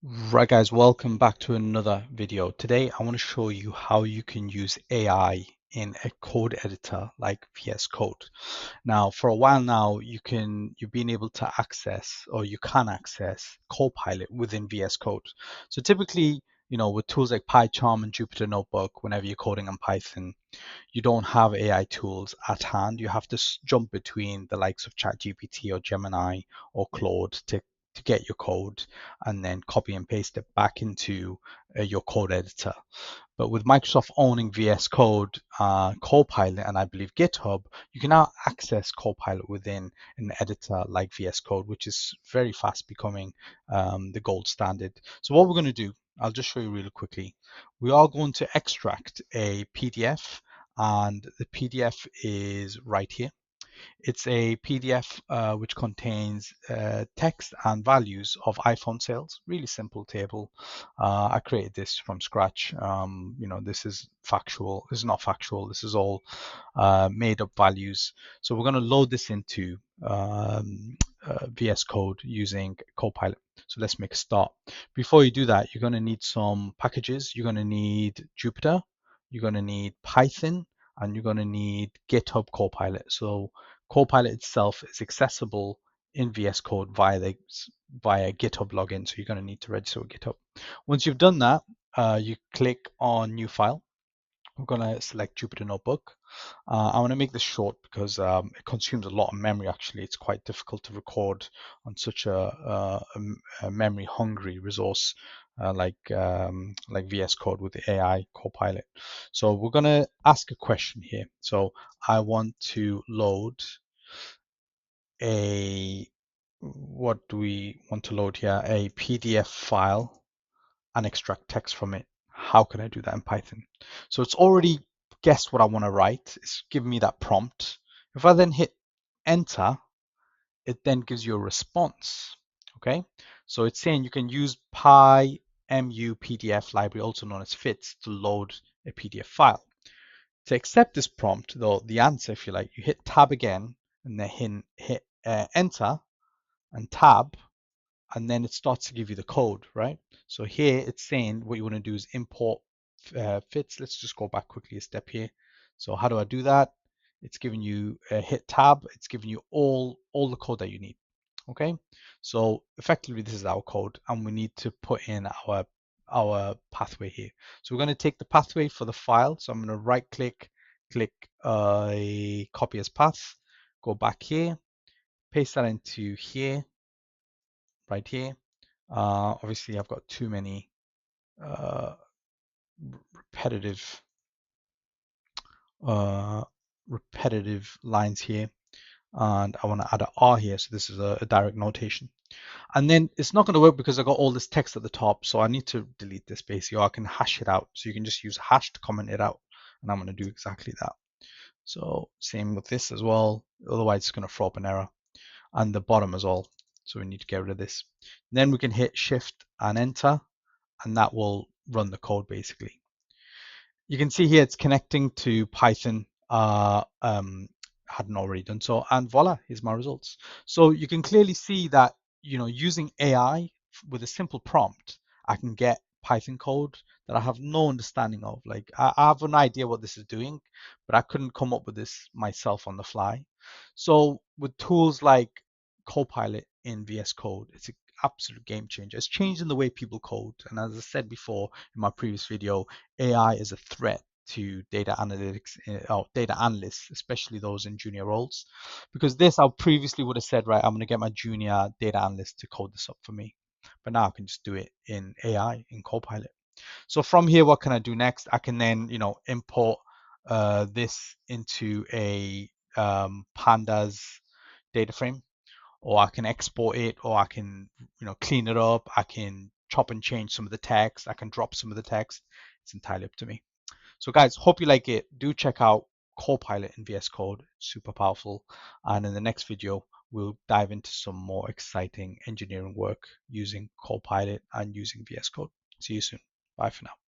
Right guys, welcome back to another video. Today I want to show you how you can use AI in a code editor like VS Code. Now, for a while now, you've been able to access or you can access Copilot within VS Code. So typically, with tools like PyCharm and Jupyter Notebook, whenever you're coding in Python, you don't have AI tools at hand. You have to jump between the likes of ChatGPT or Gemini or Claude to get your code and then copy and paste it back into your code editor. But with Microsoft owning VS Code, Copilot, and I believe GitHub, you can now access Copilot within an editor like VS Code, which is very fast becoming the gold standard. So what we're going to do, I'll just show you really quickly. We are going to extract a PDF, and the PDF is right here. It's a PDF which contains text and values of iPhone sales. Really simple table. I created this from scratch. This is factual. This is not factual. This is all made up values. So we're going to load this into VS Code using Copilot. So let's make a start. Before you do that, you're going to need some packages. You're going to need Jupyter. You're going to need Python, and you're going to need GitHub Copilot. So Copilot itself is accessible in VS Code via GitHub login. So you're going to need to register with GitHub. Once you've done that, you click on New File. We're going to select Jupyter Notebook. I want to make this short because it consumes a lot of memory. Actually, it's quite difficult to record on such a memory-hungry resource like VS Code with the AI Copilot. So we're going to ask a question here. So I want to load what do we want to load here? A PDF file and extract text from it. How can I do that in Python? So it's already guessed what I want to write. It's giving me that prompt. If I then hit enter, it then gives you a response. Okay, so it's saying you can use PyMU PDF library, also known as FITS, to load a PDF file. To accept this prompt, though, the answer, if you like, you hit tab again and then hit enter and tab, and then it starts to give you the code, right? So here it's saying what you want to do is import fits. Let's just go back quickly a step here. So how do I do that? It's giving you hit tab. It's giving you all the code that you need. Okay, so effectively this is our code, and we need to put in our pathway here. So we're going to take the pathway for the file. So I'm going to right click, click copy as path, go back here, paste that into here, right here. Obviously, I've got too many uh, repetitive uh, repetitive lines here, and I want to add an R here. So this is a direct notation. And then it's not going to work because I got all this text at the top. So I need to delete this basically, or I can hash it out. So you can just use hash to comment it out. And I'm going to do exactly that. So same with this as well. Otherwise, it's going to throw up an error. And the bottom as well. So we need to get rid of this. Then we can hit shift and enter, and that will run the code basically. You can see here it's connecting to Python. Hadn't already done so, and voila, here's my results. So you can clearly see that using AI with a simple prompt, I can get Python code that I have no understanding of. Like I have an idea what this is doing, but I couldn't come up with this myself on the fly. So with tools like Copilot in VS Code, it's an absolute game changer. It's changing the way people code. And as I said before in my previous video, AI is a threat to data analytics or data analysts, especially those in junior roles. Because this, I previously would have said, right, I'm going to get my junior data analyst to code this up for me. But now I can just do it in AI, in Copilot. So from here, what can I do next? I can then, import this into a pandas data frame, or I can export it, or I can, clean it up. I can chop and change some of the text. I can drop some of the text. It's entirely up to me. So guys, hope you like it. Do check out Copilot in VS Code, super powerful. And in the next video, we'll dive into some more exciting engineering work using Copilot and using VS Code. See you soon. Bye for now.